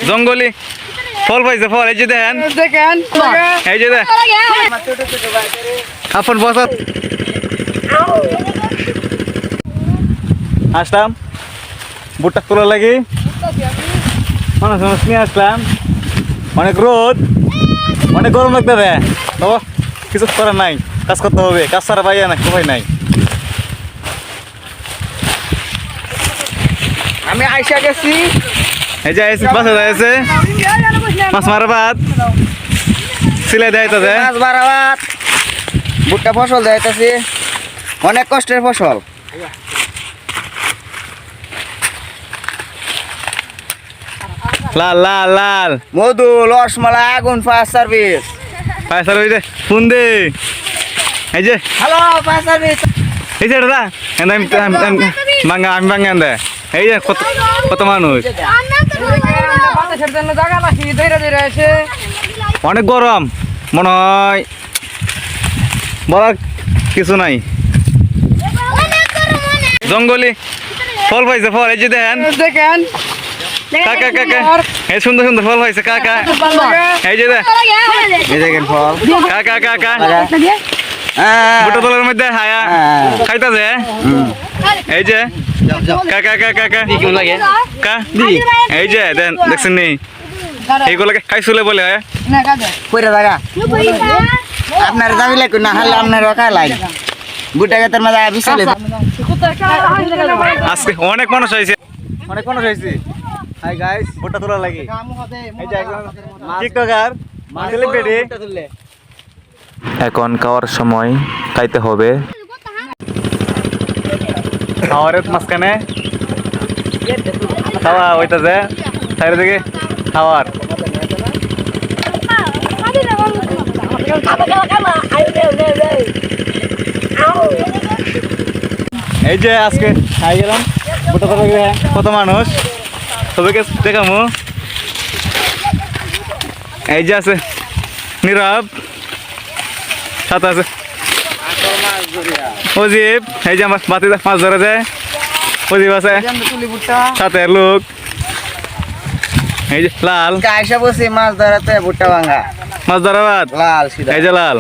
জঙ্গলি ফল পাইছে ফল এই যে দেখেন এই যে দেখ আপন বসত আসলাম বুটটা তোলা লাগি মানুষ মানুষ নিয়ে আসলাম অনেক রোদ অনেক গরম লাগতে হবে তো কিছু করার নাই কাজ করতে হবে কাজ ছাড়া পাইয়া না উপায় নাই আমি আইসা গেছি এই যে বাসে যাইছে মাছ মারা ভাত সিলাই দেয়তাছে মাছ মারা ভাত ভুট্টা ফসল দেয়তাছি অনেক কষ্টের ফসল লাল লাল লাল মধু রসমালাই আগুন ফায়ার সার্ভিস পয়সা ওই যে ফোন দে এই যে হ্যালো ফায়ার সার্ভিস এই যে দাদা বাঙ্গা আমি বাঙ্গা দে এই যে কত কত মানুষ অনেক গরম মনে হয় বলার কিছু নাই জঙ্গলি ফল পাইছে ফল এই যে দেখেন কাকা কাকা এই সুন্দর সুন্দর ফল পাইছে কাকা এই যে এই দেখেন ফল কাকা কাকা বুটো তলের মধ্যে হায়া খাইতাছে এই যে কাকা কাকা কাকা কি লাগে কা এই যে দেন দেখছেন নি এইগুলোকে খাইছিলে বলে কইরা জায়গা আপনার দাবি লাগবে না হলে আপনার ওকা লাই বুটা গাতের মাঝে বিছালে আজকে অনেক মানুষ হয়েছে অনেক মানুষ হয়েছে হাই গাইস বুটা তোলা লাগি এই যে টিকটকার সেলিব্রিটি এখন খাওয়ার সময় খাইতে হবে খাওয়ারের মাঝখানে খাওয়া হইতাছে চারিদিকে খাওয়ার এই যে আজকে খাই গেলাম বুটা তোলা কত মানুষ সবাইকে দেখামো এই যে আছে নীরব সাথে আছে অজিব এই যে আমার বাতি মাছ ধরে যায় অজিব আছে সাথে লোক এই যে লাল আইসা বসে মাছ ধরাতে ভুট্টা ভাঙা মাছ ধরা ভাত লাল সিধা এই যে লাল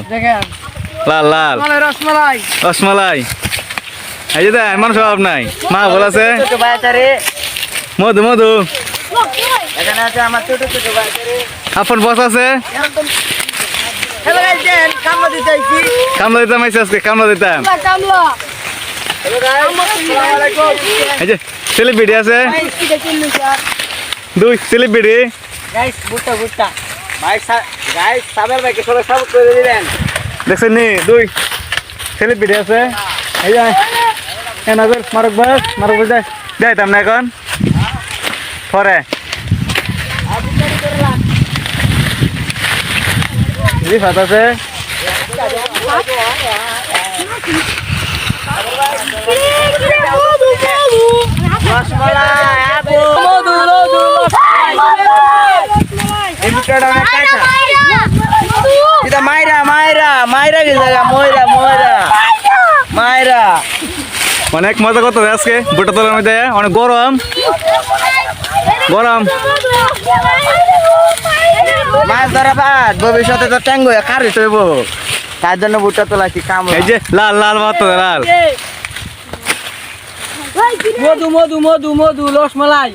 লাল লাল রসমালাই রসমালাই এই যে দেখ মানুষ অভাব নাই মা বল আছে ছোট বাচ্চারে মধু মধু এখানে আছে আমার ছোট ছোট বাচ্চারে আপন বস আছে হ্যালো গাইস দেন কামলা দিতে আইছি কামলা দিতাম আইসি আজকে কামলা দিতাম হ্যালো গাইস আসসালামু আলাইকুম এই যে সেলিব্রিটি আছে দুই সেলিব্রিটি গাইস ভুট্টা ভুট্টা ভাই গাইস সাবের ভাইকে সবাই সাপোর্ট করে দিবেন দেখছেন নি দুই সেলিব্রিটি আছে এই যে এনাদের মারক বাস যাইতাম না এখন পরে রিফাত আছে রসমালাই আপু মধু মধু এই ভুট্টাটা অনেক কাঁচা এটা মাইরা মাইরা মাইরা গেছে ময়রা ময়রা মাইরা অনেক মজা করতে আজকে বুটা তোলার মধ্যে অনেক গরম গরম মাছ ধরা ভাত ভবিষ্যতে তো ট্যাঙ্গো কারি তৈব তার জন্য ভুট্টা তোলা কি কাম এই যে লাল লাল ভাত লাল মধু মধু মধু মধু রসমালাই